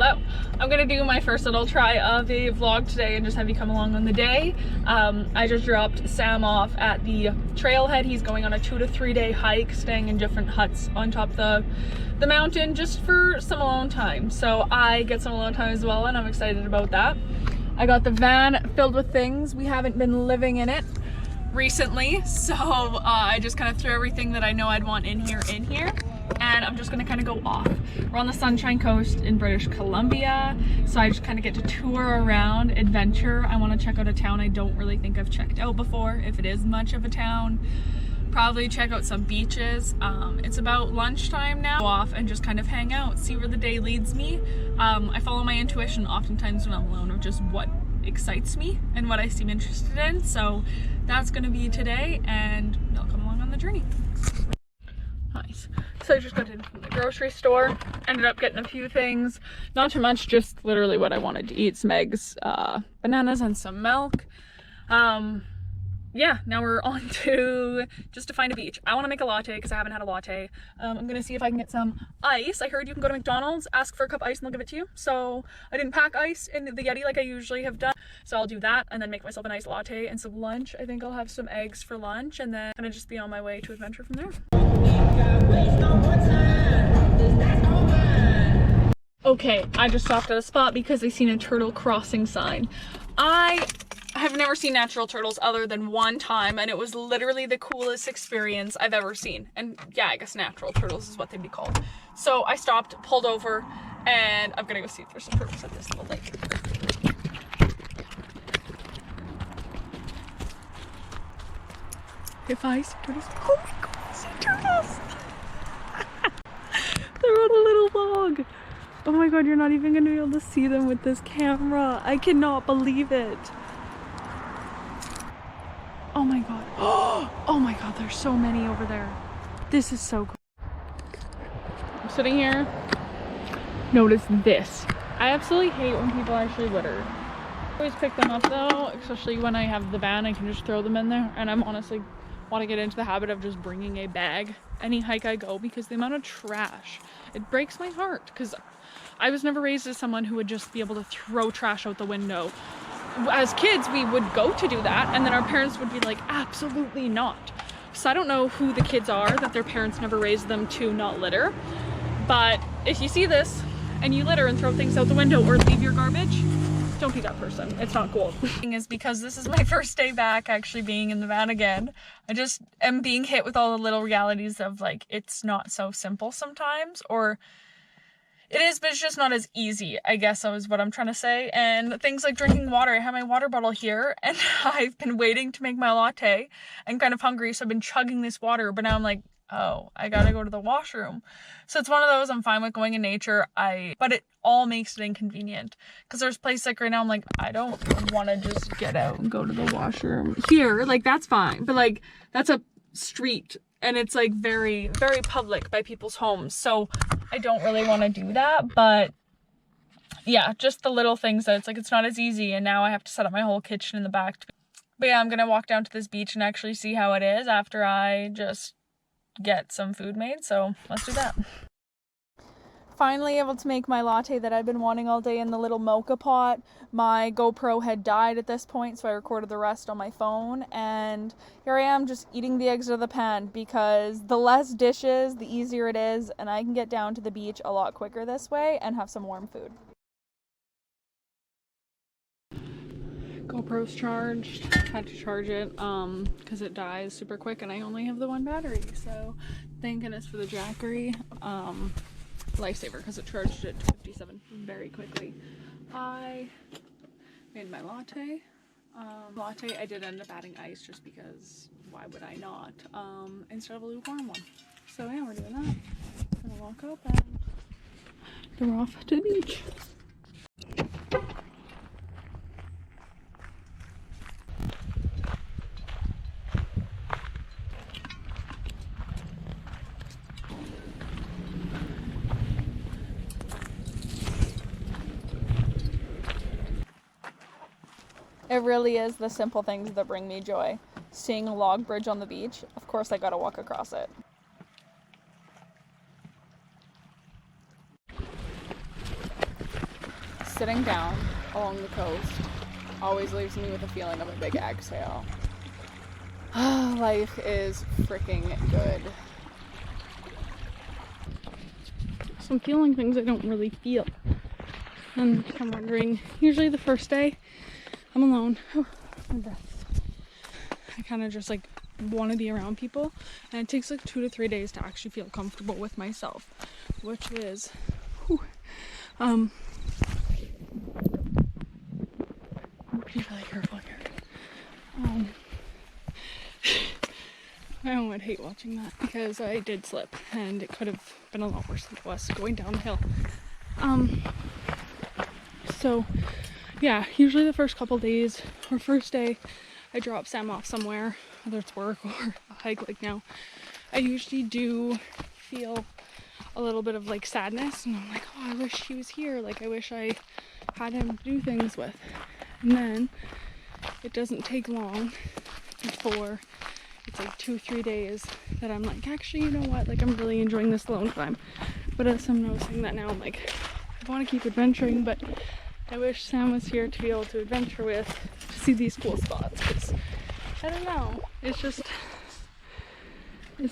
Hello. I'm gonna do my first little try of a vlog today and just have you come along on the day. I just dropped Sam off at the trailhead. He's going on a 2 to 3 day hike, staying in different huts on top of the mountain just for some alone time. So I get some alone time as well, and I'm excited about that. I got the van filled with things. We haven't been living in it recently, so I just kind of threw everything that I know I'd want in here, and I'm just gonna kind of go off. We're on the Sunshine Coast in British Columbia, so I just kind of get to tour around, adventure. I want to check out a town I don't really think I've checked out before, if it is much of a town. Probably check out some beaches. It's about lunchtime now. Go off and just kind of hang out, see where the day leads me. I follow my intuition oftentimes when I'm alone of just what excites me and what I seem interested in, so that's gonna be today, and I'll come along on the journey. Nice. So I just got in from the grocery store, ended up getting a few things, not too much, just literally what I wanted to eat, some eggs, bananas, and some milk. Yeah, now we're on to just to find a beach. I want to make a latte because I haven't had a latte. I'm gonna see if I can get some ice. I heard you can go to McDonald's, ask for a cup of ice, and they'll give it to you. So I didn't pack ice in the Yeti like I usually have done, so I'll do that and then make myself a nice latte and some lunch. I think I'll have some eggs for lunch and then kind of just be on my way to adventure from there. Okay, I just stopped at a spot because I seen a turtle crossing sign. I have never seen natural turtles other than one time, and it was literally the coolest experience I've ever seen. And yeah, I guess natural turtles is what they'd be called. So I stopped, pulled over, and I'm gonna go see if there's some turtles at this little lake. If I see turtles, oh my god, I see turtles! They're on a little log. Oh my god, you're not even gonna be able to see them with this camera. I cannot believe it. Oh my god. Oh my god, there's so many over there. This is so cool. I'm sitting here. Notice this. I absolutely hate when people actually litter. I always pick them up though, especially when I have the van, I can just throw them in there. And I'm honestly want to get into the habit of just bringing a bag any hike I go, because the amount of trash, it breaks my heart, because I was never raised as someone who would just be able to throw trash out the window. As kids, we would go to do that, and then our parents would be like, absolutely not. So I don't know who the kids are that their parents never raised them to not litter, but if you see this and you litter and throw things out the window or leave your garbage, don't be that person. It's not cool. The thing is, because this is my first day back actually being in the van again, I just am being hit with all the little realities of like, it's not so simple sometimes, or it is, but it's just not as easy, I guess is what I'm trying to say. And things like drinking water. I have my water bottle here, and I've been waiting to make my latte and kind of hungry, so I've been chugging this water, but now I'm like, oh, I gotta go to the washroom. So it's one of those, I'm fine with going in nature, but it all makes it inconvenient. Because there's places like right now, I'm like, I don't want to just get out and go to the washroom. Here, like, that's fine, but like, that's a street, and it's like very, very public by people's homes. So I don't really want to do that, but yeah, just the little things that it's like, it's not as easy, and now I have to set up my whole kitchen in the back. But yeah, I'm gonna walk down to this beach and actually see how it is after I just get some food made, so let's do that. Finally able to make my latte that I've been wanting all day in the little mocha pot. My GoPro had died at this point, so I recorded the rest on my phone, and here I am just eating the eggs out of the pan, because the less dishes, the easier it is, and I can get down to the beach a lot quicker this way and have some warm food. GoPro's charged. Had to charge it because it dies super quick, and I only have the one battery, so thank goodness for the JACKERY lifesaver, because it charged it to 57 very quickly. I made my latte. I did end up adding ice just because why would I not, instead of a lukewarm one. So yeah, we're doing that. Gonna walk up and then we're off to the beach. It really is the simple things that bring me joy. Seeing a log bridge on the beach, of course I gotta walk across it. sitting down along the coast always leaves me with a feeling of a big exhale. Life is freaking good. So I'm feeling things I don't really feel. And I'm wondering, usually the first day I'm alone. Oh, my breath. I kind of just like want to be around people, and it takes like 2 to 3 days to actually feel comfortable with myself, which is be really careful here. I would hate watching that because I did slip and it could have been a lot worse than it was going down the hill. So yeah, usually the first couple days or first day I drop Sam off somewhere, whether it's work or a hike like now, I usually do feel a little bit of like sadness, and I'm like, oh, I wish he was here, like I wish I had him to do things with. And then it doesn't take long before it's like 2-3 days that I'm like, actually, you know what, like I'm really enjoying this alone time. But as I'm noticing that now, I'm like, I want to keep adventuring, but I wish Sam was here to be able to adventure with, to see these cool spots, because I don't know, it's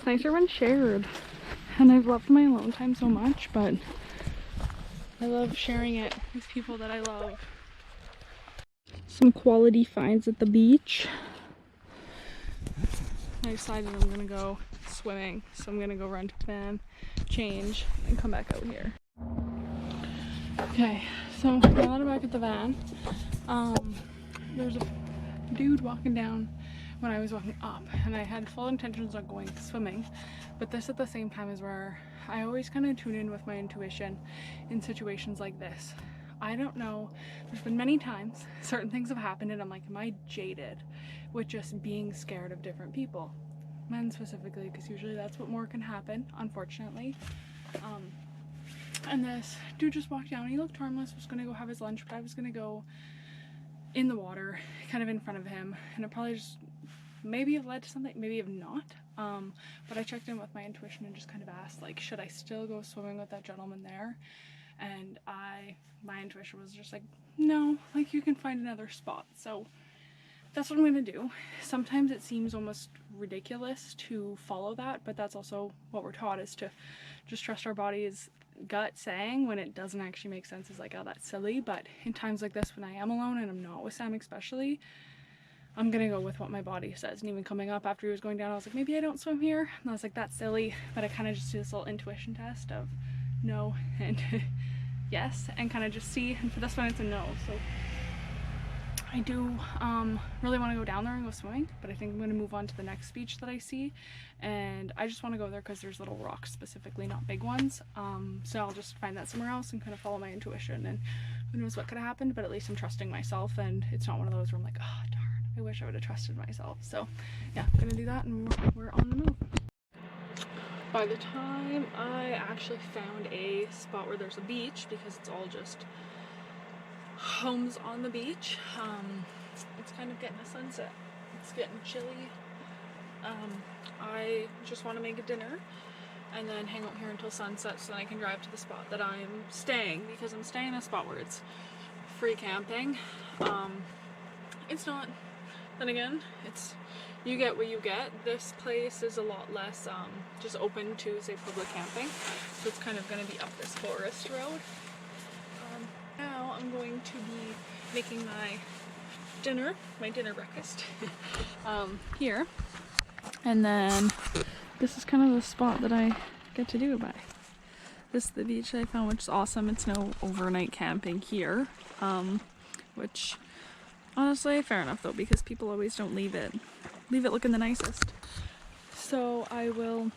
nicer when shared. And I've loved my alone time so much, but I love sharing it with people that I love. Some quality finds at the beach. I decided I'm gonna go swimming, so I'm gonna go run to the van, change, and come back out here. Okay, so now that I'm back at the van, there's a dude walking down when I was walking up, and I had full intentions of going swimming, but this at the same time is where I always kind of tune in with my intuition in situations like this. I don't know, there's been many times certain things have happened and I'm like, am I jaded with just being scared of different people? Men specifically, because usually that's what more can happen, unfortunately. And this dude just walked down, he looked harmless, was gonna go have his lunch, but I was gonna go in the water, kind of in front of him, and it probably just maybe have led to something, maybe have not. But I checked in with my intuition and just kind of asked, like, should I still go swimming with that gentleman there? And my intuition was just like, no, like you can find another spot. So that's what I'm gonna do. Sometimes it seems almost ridiculous to follow that, but that's also what we're taught, is to just trust our body's gut saying when it doesn't actually make sense. Is like, oh, that's silly. But in times like this, when I am alone and I'm not with Sam especially, I'm gonna go with what my body says. And even coming up after he was going down, I was like, maybe I don't swim here. And I was like, that's silly. But I kind of just do this little intuition test of no and yes, and kind of just see. And for this one, it's a no. So I do really want to go down there and go swimming, but I think I'm going to move on to the next beach that I see, and I just want to go there because there's little rocks specifically, not big ones. So I'll just find that somewhere else and kind of follow my intuition, and who knows what could have happened, but at least I'm trusting myself, and it's not one of those where I'm like, oh darn, I wish I would have trusted myself. So yeah, I'm gonna do that, and we're on the move. By the time I actually found a spot where there's a beach, because it's all just homes on the beach, it's kind of getting a sunset. It's getting chilly. I just want to make a dinner and then hang out here until sunset so then I can drive to the spot that I'm staying, because I'm staying in a spot where it's free camping. It's not, then again, it's, you get what you get. This place is a lot less just open to, say, public camping, so it's kind of going to be up this forest road. Now I'm going to be making my dinner breakfast here, and then this is kind of the spot that I get to do it by. This is the beach I found, which is awesome. It's no overnight camping here, which honestly fair enough though, because people always don't leave it looking the nicest. So I will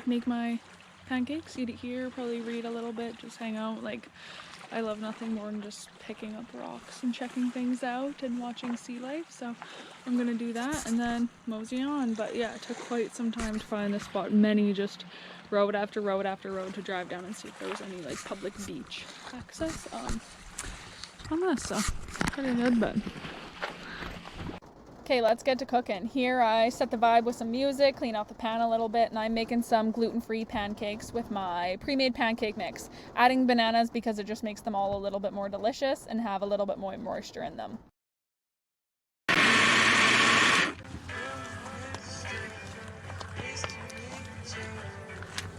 make my pancakes, eat it here, probably read a little bit, just hang out. Like, I love nothing more than just picking up rocks and checking things out and watching sea life, so I'm gonna do that and then mosey on. But yeah, it took quite some time to find this spot. Many just road after road after road to drive down and see if there was any like public beach access on this, so pretty good. But Okay, let's get to cooking. Here I set the vibe with some music, clean off the pan a little bit, and I'm making some gluten-free pancakes with my pre-made pancake mix. Adding bananas because it just makes them all a little bit more delicious and have a little bit more moisture in them.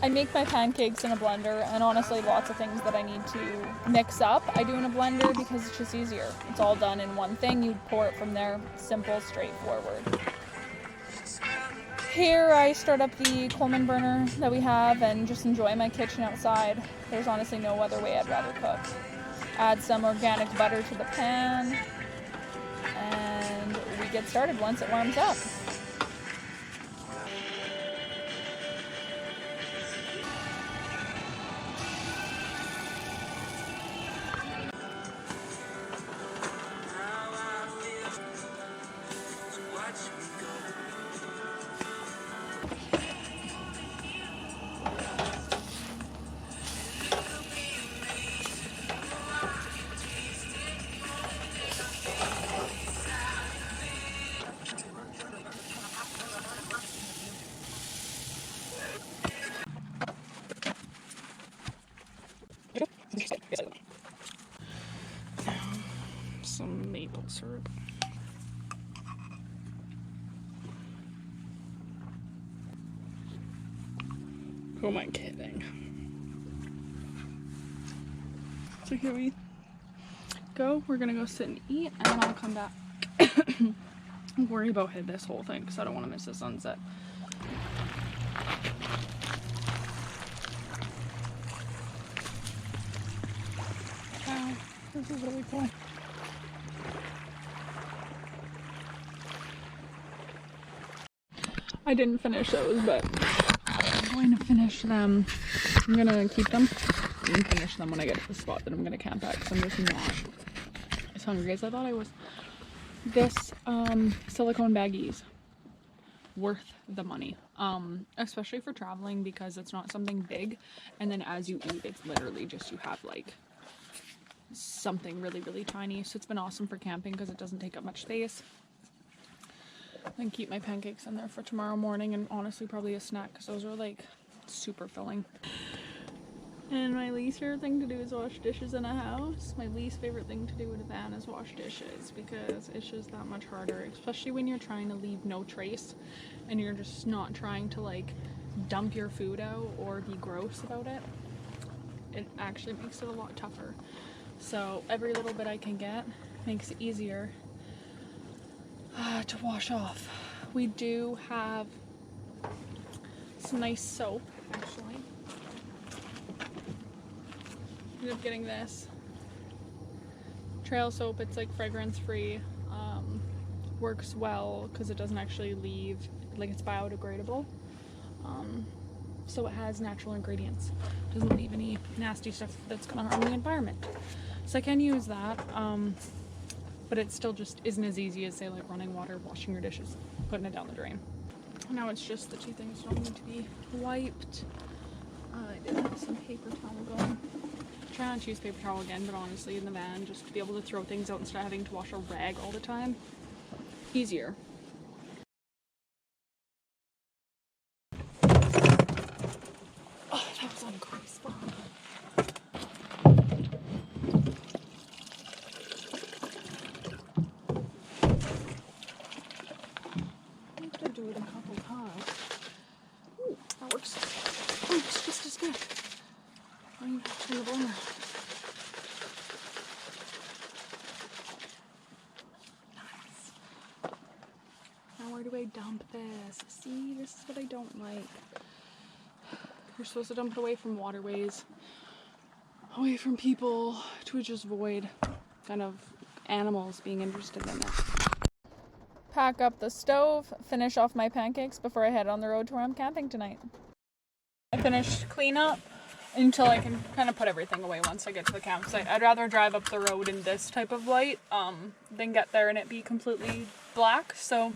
I make my pancakes in a blender, and honestly lots of things that I need to mix up I do in a blender because it's just easier. It's all done in one thing. You pour it from there. Simple, straightforward. Here I start up the Coleman burner that we have and just enjoy my kitchen outside. There's honestly no other way I'd rather cook. Add some organic butter to the pan, and we get started once it warms up. Some maple syrup. Who am I kidding? So here we go. We're gonna go sit and eat, and then I'll come back. Don't worry about this whole thing because I don't want to miss the sunset. Wow, this is really cool. I didn't finish those, but I'm going to finish them. I'm gonna keep them and finish them when I get to the spot that I'm gonna camp at because I'm just not as hungry as I thought I was. This silicone baggies, worth the money, especially for traveling because it's not something big, and then as you eat it's literally just you have like something really tiny. So it's been awesome for camping because it doesn't take up much space. I can keep my pancakes in there for tomorrow morning, and honestly probably a snack because those are like super filling. And my least favorite thing to do is wash dishes in a house. My least favorite thing to do in a van is wash dishes because it's just that much harder, especially when you're trying to leave no trace and you're just not trying to like dump your food out or be gross about it. It actually makes it a lot tougher. So every little bit I can get makes it easier to wash off. We do have some nice soap actually. Ended up getting this trail soap. It's like fragrance free, works well because it doesn't actually leave, like it's biodegradable, so it has natural ingredients, doesn't leave any nasty stuff that's gonna harm the environment. So I can use that, but it still just isn't as easy as say like running water, washing your dishes, putting it down the drain. Now it's just the two things don't need to be wiped. I did have some paper towel going. Try not to use paper towel again, but honestly in the van, just to be able to throw things out instead of having to wash a rag all the time, easier. Oh, that was on a great spot. I have to do it a couple times. Ooh, that works. Oh, it's just as good. I don't even have to turn the blender. Nice. Now where do I dump this? See, this is what I don't like. You're supposed to dump it away from waterways, away from people, to just avoid kind of animals being interested in it. Pack up the stove, finish off my pancakes before I head on the road to where I'm camping tonight. I finished cleanup until I can kind of put everything away once I get to the campsite. I'd rather drive up the road in this type of light than get there and it be completely black. So I'm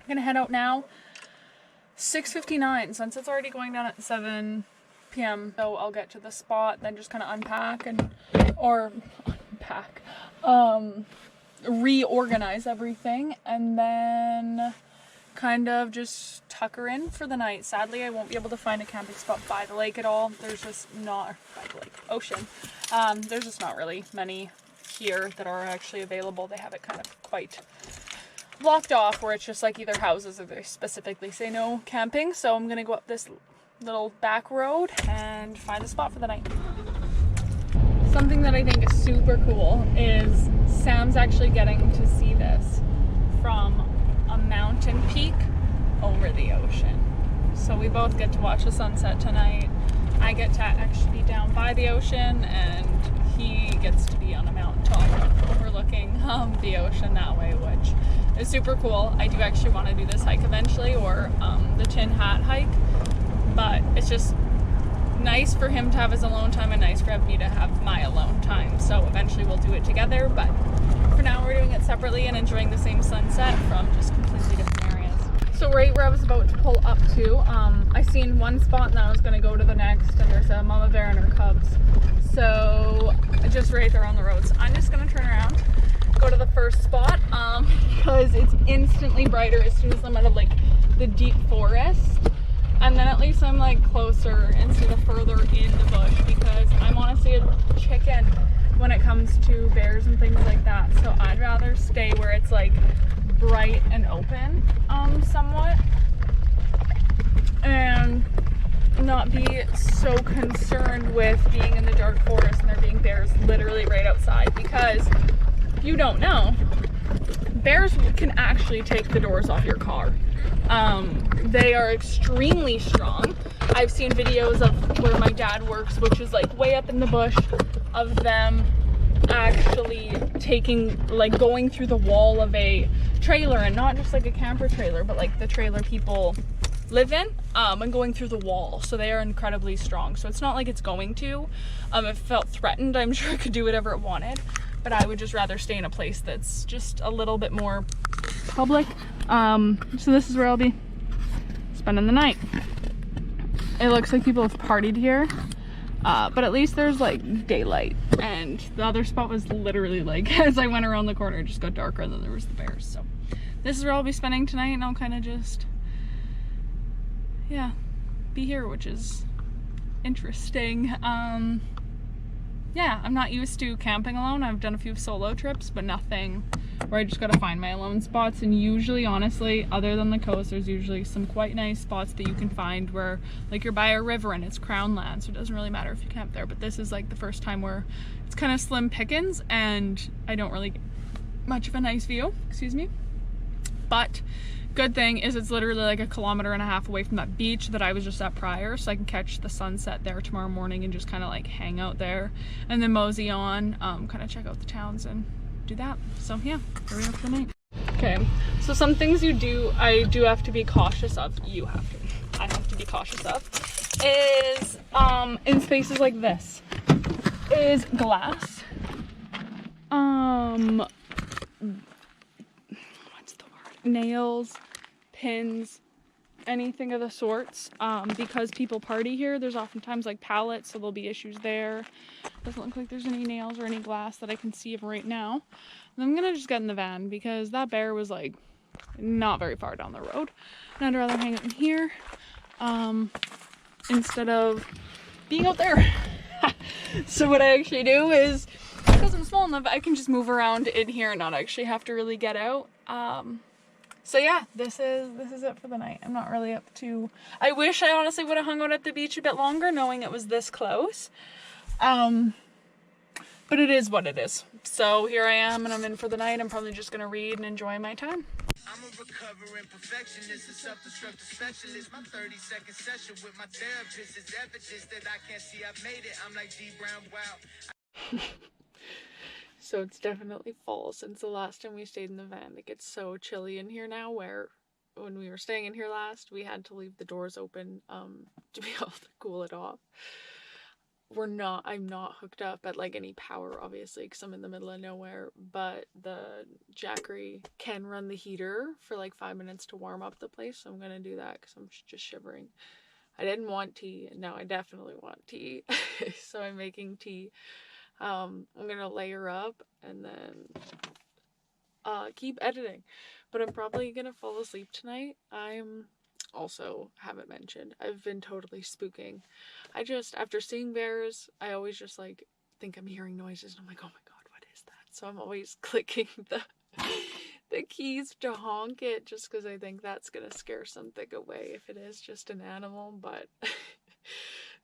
gonna head out now. 6:59, since it's already going down at 7 p.m. So I'll get to the spot, then just kind of unpack reorganize everything, and then kind of just tuck her in for the night. Sadly, I won't be able to find a camping spot by the lake at all. There's just not, by the lake, ocean. There's just not really many here that are actually available. They have it kind of quite blocked off, where it's just like either houses or they specifically say no camping. So I'm gonna go up this little back road and find a spot for the night. Something that I think is super cool is Sam's actually getting to see this from a mountain peak over the ocean. So we both get to watch the sunset tonight. I get to actually be down by the ocean, and he gets to be on a mountaintop overlooking the ocean that way, which is super cool. I do actually want to do this hike eventually, or the Tin Hat hike, but it's just nice for him to have his alone time and nice for me to have my alone time. So eventually we'll do it together, but for now we're doing it separately and enjoying the same sunset from just completely different areas. So right where I was about to pull up to, I seen one spot and I was gonna go to the next, and there's a mama bear and her cubs. So just right there on the road. So I'm just gonna turn around, go to the first spot, because it's instantly brighter as soon as I'm out of like the deep forest. And then at least I'm like closer instead of further in the bush, because I'm honestly a chicken when it comes to bears and things like that. So I'd rather stay where it's like bright and open, somewhat, and not be so concerned with being in the dark forest and there being bears literally right outside. Because if you don't know, bears can actually take the doors off your car. They are extremely strong. I've seen videos of where my dad works, which is like way up in the bush, of them actually going through the wall of a trailer, and not just like a camper trailer, but like the trailer people live in, and going through the wall. So they are incredibly strong. So it's not like it's going to. If it felt threatened, I'm sure it could do whatever it wanted, but I would just rather stay in a place that's just a little bit more public. So this is where I'll be spending the night. It looks like people have partied here, but at least there's like daylight, and the other spot was literally like, as I went around the corner, it just got darker, and then there was the bears. So this is where I'll be spending tonight, and I'll kind of just, yeah, be here, which is interesting. Yeah, I'm not used to camping alone. I've done a few solo trips, but nothing where I just gotta find my alone spots. And usually, honestly, other than the coast, there's usually some quite nice spots that you can find where like you're by a river and it's crown land, so it doesn't really matter if you camp there. But this is like the first time where it's kind of slim pickings and I don't really get much of a nice view, excuse me. But good thing is it's literally like 1.5 kilometers away from that beach that I was just at prior, so I can catch the sunset there tomorrow morning and just kind of like hang out there and then mosey on, kind of check out the towns and do that. So yeah, here we are for the night. Okay, so some things I do have to be cautious of, I have to be cautious of, is in spaces like this, is glass. Nails, pins, anything of the sorts, because people party here. There's oftentimes like pallets, so there'll be issues there. Doesn't look like there's any nails or any glass that I can see of right now. And I'm gonna just get in the van because that bear was like not very far down the road, and I'd rather hang out in here instead of being out there. So what I actually do is, because I'm small enough, I can just move around in here and not actually have to really get out. So yeah, this is it for the night. I'm not really up to, I wish I honestly would have hung out at the beach a bit longer knowing it was this close. But it is what it is. So here I am, and I'm in for the night. I'm probably just gonna read and enjoy my time. I'm a recovering perfectionist, a self-destructive specialist. My 30-second session with my therapist is evidence that I can't see I've made it. I'm like D. Brown, wow. So it's definitely fall since the last time we stayed in the van. It gets so chilly in here now, where when we were staying in here last, we had to leave the doors open to be able to cool it off. I'm not hooked up at like any power, obviously, because I'm in the middle of nowhere, but the JACKERY can run the heater for like 5 minutes to warm up the place, so I'm gonna do that because I'm just shivering. I didn't want tea, and now I definitely want tea. So I'm making tea. I'm gonna layer up and then keep editing. But I'm probably gonna fall asleep tonight. I'm also, haven't mentioned, I've been totally spooking. I just, after seeing bears, I always just like think I'm hearing noises and I'm like, oh my god, what is that? So I'm always clicking the keys to honk it just because I think that's gonna scare something away if it is just an animal. But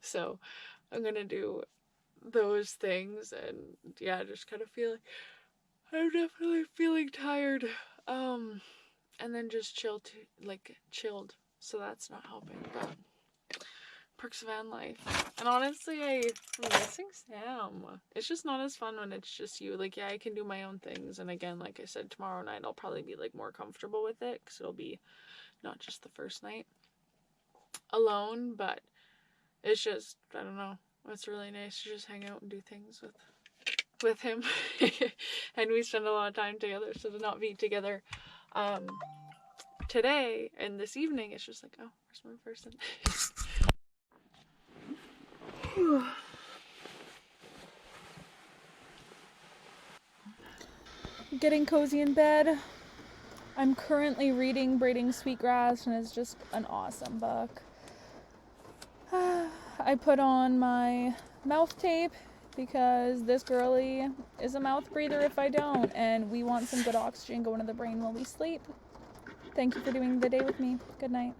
so I'm gonna do those things, and yeah, just kind of feeling, I'm definitely feeling tired. And then just chilled, so that's not helping. But perks of van life. And honestly, I'm missing Sam. It's just not as fun when it's just you. Like, yeah, I can do my own things, and again, like I said, tomorrow night I'll probably be like more comfortable with it because it'll be not just the first night alone. But it's just, I don't know, it's really nice to just hang out and do things with him. And we spend a lot of time together, so to not be together today and this evening, it's just like, oh, where's my person? Getting cozy in bed. I'm currently reading Braiding Sweetgrass, and it's just an awesome book. I put on my mouth tape because this girly is a mouth breather if I don't, and we want some good oxygen going to the brain while we sleep. Thank you for doing the day with me. Good night.